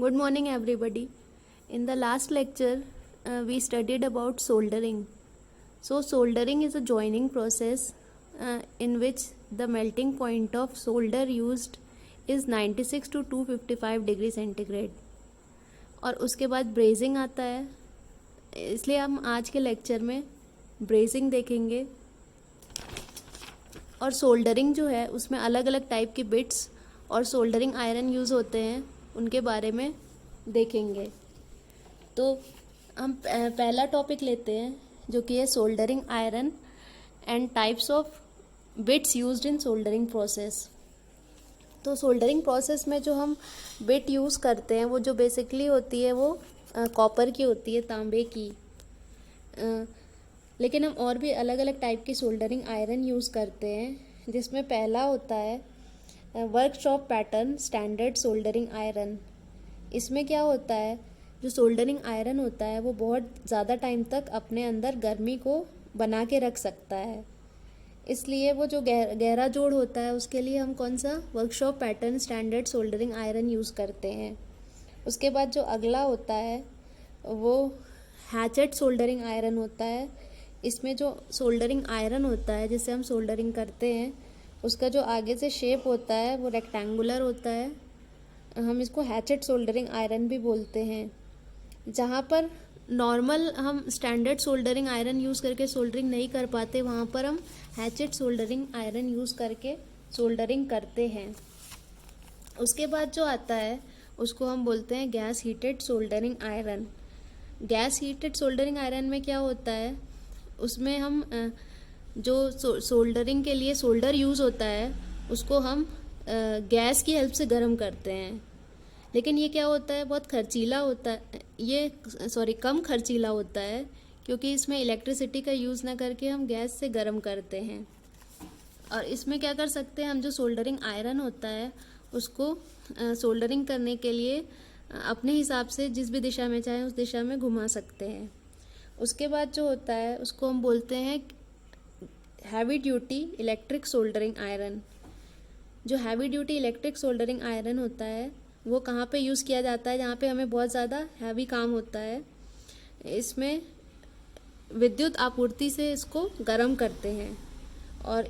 Good morning, everybody. In the last lecture, we studied about soldering. So, soldering is a joining process in which the melting point of solder used is 96 to 255 degree centigrade और उसके बाद brazing आता है. इसलिए हम आज के lecture में ब्रेजिंग देखेंगे. और सोल्डरिंग जो है उसमें अलग अलग टाइप के बिट्स और सोल्डरिंग आयरन यूज़ होते हैं, उनके बारे में देखेंगे. तो हम पहला टॉपिक लेते हैं जो कि है soldering iron and types of bits used in soldering process. तो सोल्डरिंग प्रोसेस में जो हम बिट यूज़ करते हैं वो जो बेसिकली होती है वो कॉपर की होती है, तांबे की. लेकिन हम और भी अलग अलग टाइप की सोल्डरिंग आयरन यूज़ करते हैं, जिसमें पहला होता है workshop pattern standard soldering iron. इसमें क्या होता है, जो सोल्डरिंग आयरन होता है वो बहुत ज़्यादा टाइम तक अपने अंदर गर्मी को बना के रख सकता है. इसलिए वो जो गहरा जोड़ होता है उसके लिए हम कौन सा workshop pattern standard soldering iron use करते हैं. उसके बाद जो अगला होता है वो हैचेट सोल्डरिंग आयरन होता है. इसमें जो सोल्डरिंग आयरन होता है जिससे हम सोल्डरिंग करते हैं उसका जो आगे से शेप होता है वो रेक्टेंगुलर होता है. हम इसको हैचेट सोल्डरिंग आयरन भी बोलते हैं. जहाँ पर नॉर्मल हम स्टैंडर्ड सोल्डरिंग आयरन यूज़ करके सोल्डरिंग नहीं कर पाते, वहाँ पर हम हैचेट सोल्डरिंग आयरन यूज़ करके सोल्डरिंग करते हैं. उसके बाद जो आता है उसको हम बोलते हैं gas heated soldering iron. Gas heated soldering iron में क्या होता है, उसमें हम जो सोल्डरिंग के लिए सोल्डर यूज़ होता है उसको हम गैस की हेल्प से गर्म करते हैं. लेकिन ये क्या होता है, बहुत खर्चीला होता है, कम खर्चीला होता है, क्योंकि इसमें इलेक्ट्रिसिटी का यूज़ ना करके हम गैस से गर्म करते हैं. और इसमें क्या कर सकते हैं, हम जो सोल्डरिंग आयरन होता है उसको सोल्डरिंग करने के लिए अपने हिसाब से जिस भी दिशा में चाहे उस दिशा में घुमा सकते हैं. उसके बाद जो होता है उसको हम बोलते हैं heavy duty electric soldering iron. जो heavy duty electric soldering iron होता है वो कहाँ पे यूज़ किया जाता है, जहाँ पे हमें बहुत ज़्यादा हैवी काम होता है. इसमें विद्युत आपूर्ति से इसको गर्म करते हैं. और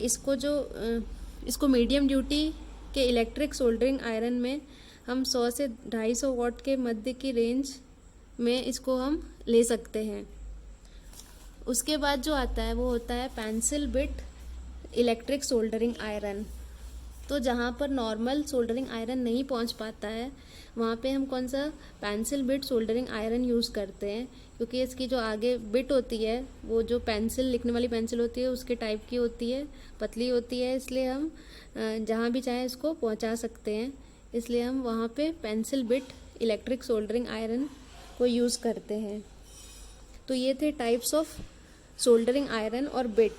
इसको मीडियम ड्यूटी के इलेक्ट्रिक सोल्डरिंग आयरन में हम 100 से 250 वाट के मध्य की रेंज में इसको हम ले सकते हैं. उसके बाद जो आता है वो होता है pencil bit electric soldering iron. तो जहाँ पर नॉर्मल सोल्डरिंग आयरन नहीं पहुँच पाता है वहाँ पे हम कौन सा pencil bit soldering iron use करते हैं, क्योंकि इसकी जो आगे बिट होती है वो जो पेंसिल लिखने वाली पेंसिल होती है उसके टाइप की होती है, पतली होती है. इसलिए हम जहाँ भी चाहें इसको पहुँचा सकते हैं. इसलिए हम वहाँ पे pencil bit electric soldering iron को यूज़ करते हैं. तो ये थे टाइप्स ऑफ सोल्डरिंग आयरन और बिट.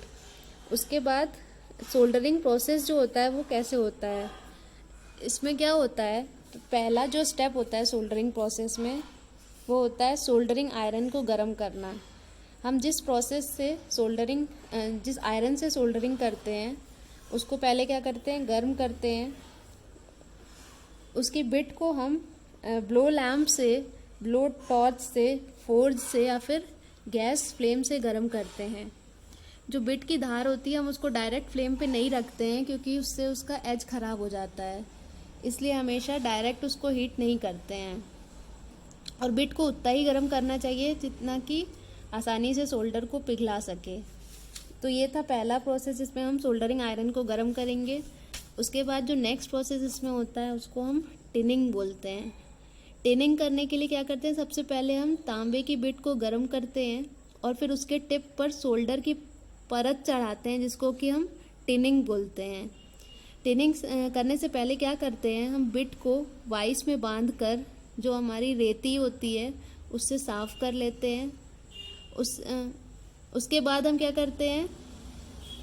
उसके बाद सोल्डरिंग प्रोसेस जो होता है वो कैसे होता है, इसमें क्या होता है, तो पहला जो स्टेप होता है सोल्डरिंग प्रोसेस में वो होता है सोल्डरिंग आयरन को गर्म करना. हम जिस आयरन से सोल्डरिंग करते हैं उसको पहले क्या करते हैं, गर्म करते हैं. उसकी बिट को हम ब्लो लैम्प से, ब्लो टॉर्च से, फोर्ज से या फिर गैस फ्लेम से गर्म करते हैं. जो बिट की धार होती है हम उसको डायरेक्ट फ्लेम पे नहीं रखते हैं, क्योंकि उससे उसका एज ख़राब हो जाता है. इसलिए हमेशा डायरेक्ट उसको हीट नहीं करते हैं. और बिट को उतना ही गर्म करना चाहिए जितना कि आसानी से सोल्डर को पिघला सके. तो ये था पहला प्रोसेस जिसमें हम सोल्डरिंग आयरन को गर्म करेंगे. उसके बाद जो नेक्स्ट प्रोसेस इसमें होता है उसको हम टिनिंग बोलते हैं. टिनिंग करने के लिए क्या करते हैं, सबसे पहले हम तांबे की बिट को गर्म करते हैं और फिर उसके टिप पर सोल्डर की परत चढ़ाते हैं, जिसको कि हम टिनिंग बोलते हैं. टिनिंग करने से पहले क्या करते हैं, हम बिट को वाइस में बांधकर जो हमारी रेती होती है उससे साफ़ कर लेते हैं. उसके बाद हम क्या करते हैं,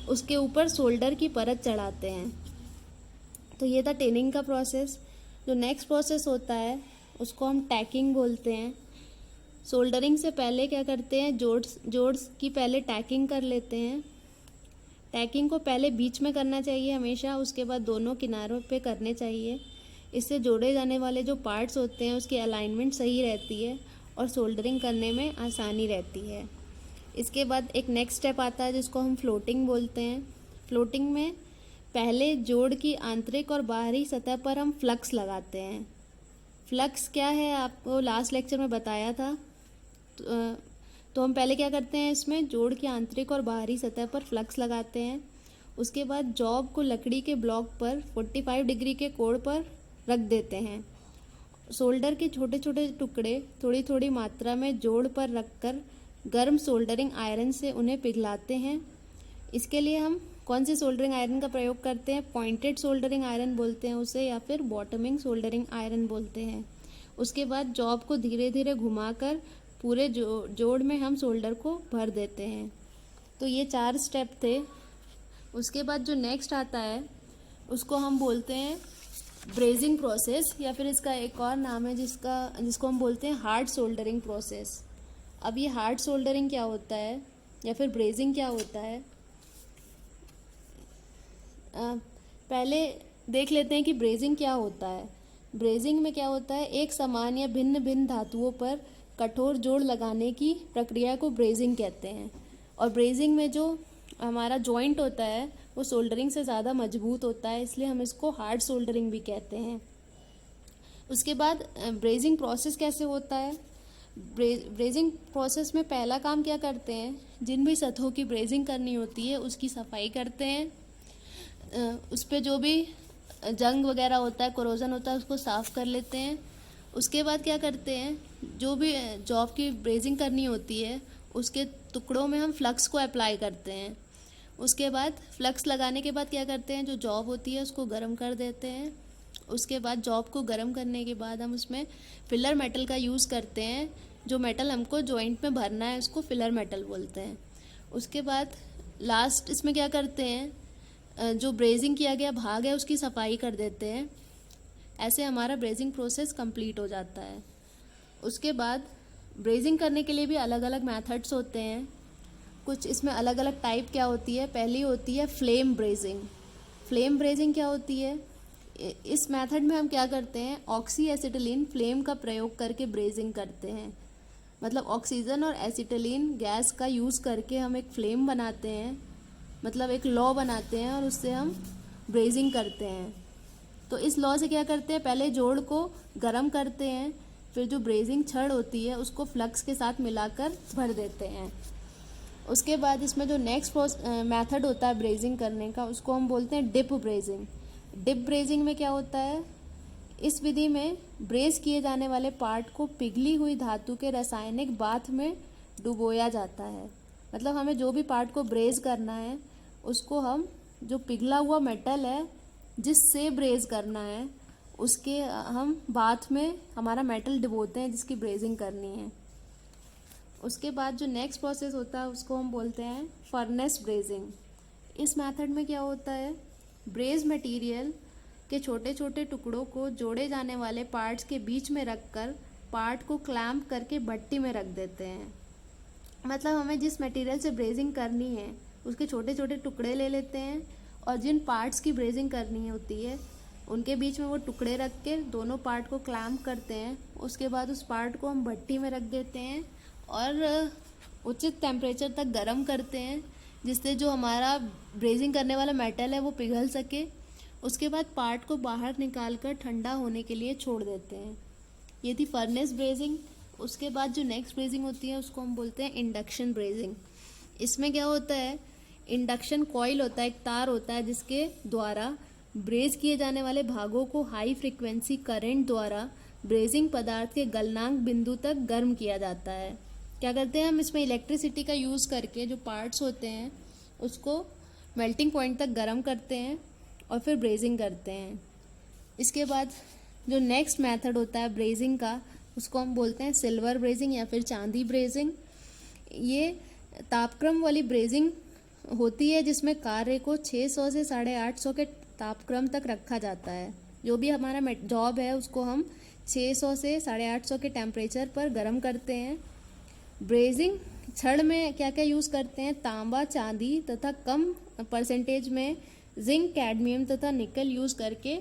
उसके ऊपर सोल्डर की परत चढ़ाते हैं. तो ये था टिनिंग का प्रोसेस. जो नेक्स्ट प्रोसेस होता है उसको हम टैकिंग बोलते हैं. सोल्डरिंग से पहले क्या करते हैं, जोड्स की पहले टैकिंग कर लेते हैं. टैकिंग को पहले बीच में करना चाहिए हमेशा, उसके बाद दोनों किनारों पे करने चाहिए, इससे जोड़े जाने वाले जो पार्ट्स होते हैं उसकी अलाइनमेंट सही रहती है और सोल्डरिंग करने में आसानी रहती है। इसके बाद एक नेक्स्ट स्टेप आता है जिसको हम फ्लोटिंग बोलते हैं। फ्लोटिंग में पहले जोड़ की आंतरिक और बाहरी सतह पर हम फ्लक्स लगाते हैं। फ्लक्स क्या है आपको लास्ट लेक्चर में बताया था। तो हम पहले क्या करते हैं, इसमें जोड़ की आंतरिक और बाहरी सतह पर फ्लक्स लगाते हैं। उसके बाद जॉब को लकड़ी के ब्लॉक पर 45 डिग्री के कोण पर रख देते हैं। सोल्डर के छोटे छोटे टुकड़े थोड़ी थोड़ी मात्रा में जोड़ पर रखकर गर्म सोल्डरिंग आयरन से उन्हें पिघलाते हैं। इसके लिए हम कौन सी सोल्डरिंग आयरन का प्रयोग करते हैं, पॉइंटेड सोल्डरिंग आयरन बोलते हैं उसे, या फिर बॉटमिंग सोल्डरिंग आयरन बोलते हैं। उसके बाद जॉब को धीरे धीरे घुमाकर पूरे जोड़ में हम सोल्डर को भर देते हैं। तो ये 4 स्टेप थे। उसके बाद जो नेक्स्ट आता है उसको हम बोलते हैं ब्रेजिंग प्रोसेस, या फिर इसका एक और नाम है जिसको हम बोलते हैं हार्ड सोल्डरिंग प्रोसेस। अब ये हार्ड सोल्डरिंग क्या होता है या फिर ब्रेजिंग क्या होता है, पहले देख लेते हैं कि ब्रेजिंग क्या होता है। ब्रेजिंग में क्या होता है, एक समान या भिन्न भिन्न धातुओं पर कठोर जोड़ लगाने की प्रक्रिया को ब्रेजिंग कहते हैं। और ब्रेजिंग में जो हमारा जॉइंट होता है वो सोल्डरिंग से ज़्यादा मजबूत होता है, इसलिए हम इसको हार्ड सोल्डरिंग भी कहते हैं। उसके बाद ब्रेजिंग प्रोसेस कैसे होता है। ब्रेजिंग प्रोसेस में पहला काम क्या करते हैं, जिन भी सतहों की ब्रेजिंग करनी होती है उसकी सफाई करते हैं। उस पर जो भी जंग वगैरह होता है, कोरोजन होता है, उसको साफ़ कर लेते हैं। उसके बाद क्या करते हैं, जो भी जॉब की ब्रेजिंग करनी होती है उसके टुकड़ों में हम फ्लक्स को अप्लाई करते हैं। उसके बाद फ्लक्स लगाने के बाद क्या करते हैं, जो जॉब होती है उसको गर्म कर देते हैं। उसके बाद जॉब को गर्म करने के बाद हम उसमें फिलर मेटल का यूज़ करते हैं। जो मेटल हमको जॉइंट में भरना है उसको फिलर मेटल बोलते हैं। उसके बाद लास्ट इसमें क्या करते हैं, जो ब्रेजिंग किया गया भाग है उसकी सफाई कर देते हैं। ऐसे हमारा ब्रेजिंग प्रोसेस कंप्लीट हो जाता है। उसके बाद ब्रेजिंग करने के लिए भी अलग अलग मेथड्स होते हैं। कुछ इसमें अलग अलग टाइप क्या होती है, पहली होती है फ्लेम ब्रेजिंग। फ्लेम ब्रेजिंग क्या होती है, इस मेथड में हम क्या करते हैं, ऑक्सी एसिटिलीन फ्लेम का प्रयोग करके ब्रेजिंग करते हैं। मतलब ऑक्सीजन और एसिटिलीन गैस का यूज़ करके हम एक फ्लेम बनाते हैं, मतलब एक लौ बनाते हैं और उससे हम ब्रेजिंग करते हैं। तो इस लौ से क्या करते हैं, पहले जोड़ को गर्म करते हैं, फिर जो ब्रेजिंग छड़ होती है उसको फ्लक्स के साथ मिलाकर भर देते हैं। उसके बाद इसमें जो नेक्स्ट मेथड होता है ब्रेजिंग करने का उसको हम बोलते हैं डिप ब्रेजिंग। डिप ब्रेजिंग में क्या होता है, इस विधि में ब्रेज किए जाने वाले पार्ट को पिघली हुई धातु के रासायनिक बाथ में डुबोया जाता है। मतलब हमें जो भी पार्ट को ब्रेज करना है उसको हम जो पिघला हुआ मेटल है जिससे ब्रेज करना है उसके हम बाथ में हमारा मेटल डुबोते हैं जिसकी ब्रेजिंग करनी है। उसके बाद जो नेक्स्ट प्रोसेस होता है उसको हम बोलते हैं फर्नेस ब्रेजिंग। इस मेथड में क्या होता है, ब्रेज मटेरियल के छोटे छोटे टुकड़ों को जोड़े जाने वाले पार्ट्स के बीच में रखकर पार्ट को क्लैंप करके भट्टी में रख देते हैं। मतलब हमें जिस मटेरियल से ब्रेजिंग करनी है उसके छोटे छोटे टुकड़े ले लेते हैं और जिन पार्ट्स की ब्रेजिंग करनी होती है उनके बीच में वो टुकड़े रख के दोनों पार्ट को क्लैंप करते हैं। उसके बाद उस पार्ट को हम भट्टी में रख देते हैं और उचित टेम्परेचर तक गर्म करते हैं जिससे जो हमारा ब्रेजिंग करने वाला मेटल है वो पिघल सके। उसके बाद पार्ट को बाहर निकाल कर ठंडा होने के लिए छोड़ देते हैं। ये थी फर्नेस ब्रेजिंग। उसके बाद जो नेक्स्ट ब्रेजिंग होती है उसको हम बोलते हैं इंडक्शन ब्रेजिंग। इसमें क्या होता है, इंडक्शन कॉइल होता है, एक तार होता है जिसके द्वारा ब्रेज किए जाने वाले भागों को हाई फ्रिक्वेंसी करंट द्वारा ब्रेजिंग पदार्थ के गलनांक बिंदु तक गर्म किया जाता है। क्या करते हैं हम इसमें इलेक्ट्रिसिटी का यूज़ करके जो पार्ट्स होते हैं उसको मेल्टिंग पॉइंट तक गर्म करते हैं और फिर ब्रेजिंग करते हैं। इसके बाद जो नेक्स्ट मेथड होता है ब्रेजिंग का उसको हम बोलते हैं सिल्वर ब्रेजिंग या फिर चांदी ब्रेजिंग। ये तापक्रम वाली ब्रेजिंग होती है जिसमें कार्य को 600 से 850 के तापक्रम तक रखा जाता है। जो भी हमारा जॉब है उसको हम 600 से 850 के टेम्परेचर पर गर्म करते हैं। ब्रेजिंग छड़ में क्या क्या यूज़ करते हैं, तांबा, चांदी तथा कम परसेंटेज में जिंक, कैडमियम तथा निकल यूज़ करके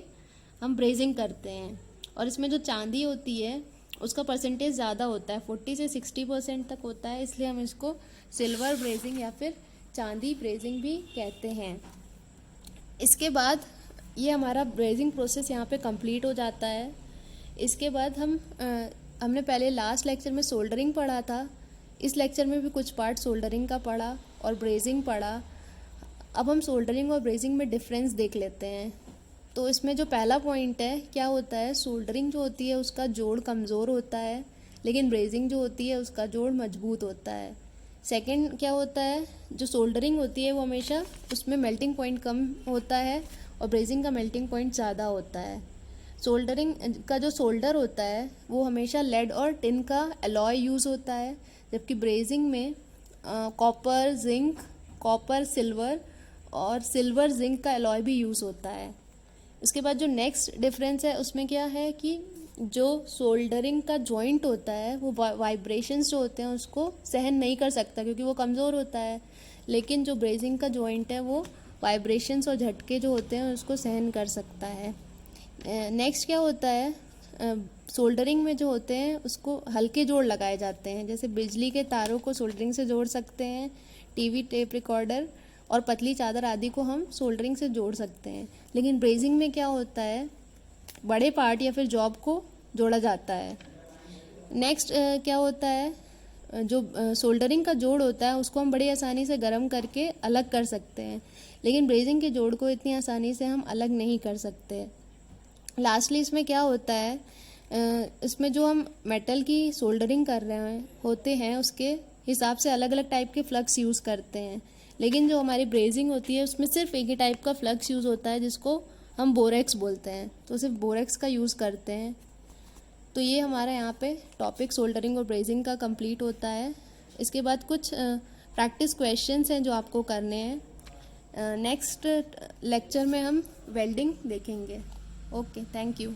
हम ब्रेजिंग करते हैं। और इसमें जो चांदी होती है उसका परसेंटेज ज़्यादा होता है, 40 से 60% तक होता है, इसलिए हम इसको सिल्वर ब्रेजिंग या फिर चांदी ब्रेजिंग भी कहते हैं। इसके बाद ये हमारा ब्रेजिंग प्रोसेस यहाँ पे कंप्लीट हो जाता है। इसके बाद हमने पहले लास्ट लेक्चर में सोल्डरिंग पढ़ा था, इस लेक्चर में भी कुछ पार्ट सोल्डरिंग का पढ़ा और ब्रेजिंग पढ़ा। अब हम सोल्डरिंग और ब्रेजिंग में डिफरेंस देख लेते हैं। तो इसमें जो पहला पॉइंट है, क्या होता है, सोल्डरिंग जो होती है उसका जोड़ कमज़ोर होता है, लेकिन ब्रेजिंग जो होती है उसका जोड़ मजबूत होता है। सेकंड क्या होता है, जो सोल्डरिंग होती है वो हमेशा उसमें मेल्टिंग पॉइंट कम होता है और ब्रेजिंग का मेल्टिंग पॉइंट ज़्यादा होता है। सोल्डरिंग का जो सोल्डर होता है वो हमेशा लेड और टिन का अलॉय यूज़ होता है, जबकि ब्रेजिंग में कॉपर जिंक, कॉपर सिल्वर और सिल्वर जिंक का अलॉय भी यूज़ होता है। इसके बाद जो नेक्स्ट डिफरेंस है उसमें क्या है कि जो सोल्डरिंग का जॉइंट होता है वो वाइब्रेशंस जो होते हैं उसको सहन नहीं कर सकता क्योंकि वो कमज़ोर होता है, लेकिन जो ब्रेजिंग का जॉइंट है वो वाइब्रेशंस और झटके जो होते हैं उसको सहन कर सकता है। नेक्स्ट क्या होता है, सोल्डरिंग में जो होते हैं उसको हल्के जोड़ लगाए जाते हैं, जैसे बिजली के तारों को सोल्डरिंग से जोड़ सकते हैं, टीवी, टेप रिकॉर्डर और पतली चादर आदि को हम सोल्डरिंग से जोड़ सकते हैं। लेकिन ब्रेजिंग में क्या होता है, बड़े पार्ट या फिर जॉब को जोड़ा जाता है। नेक्स्ट क्या होता है, जो सोल्डरिंग का जोड़ होता है उसको हम बड़ी आसानी से गर्म करके अलग कर सकते हैं, लेकिन ब्रेजिंग के जोड़ को इतनी आसानी से हम अलग नहीं कर सकते। लास्टली इसमें क्या होता है, इसमें जो हम मेटल की सोल्डरिंग कर रहे होते हैं उसके हिसाब से अलग अलग टाइप के फ्लक्स यूज़ करते हैं, लेकिन जो हमारी ब्रेजिंग होती है उसमें सिर्फ एक ही टाइप का फ्लक्स यूज़ होता है जिसको हम बोरेक्स बोलते हैं, तो सिर्फ बोरेक्स का यूज़ करते हैं। तो ये हमारा यहाँ पे टॉपिक सोल्डरिंग और ब्रेजिंग का कंप्लीट होता है। इसके बाद कुछ प्रैक्टिस क्वेश्चंस हैं जो आपको करने हैं। नेक्स्ट लेक्चर में हम वेल्डिंग देखेंगे। Okay, thank you.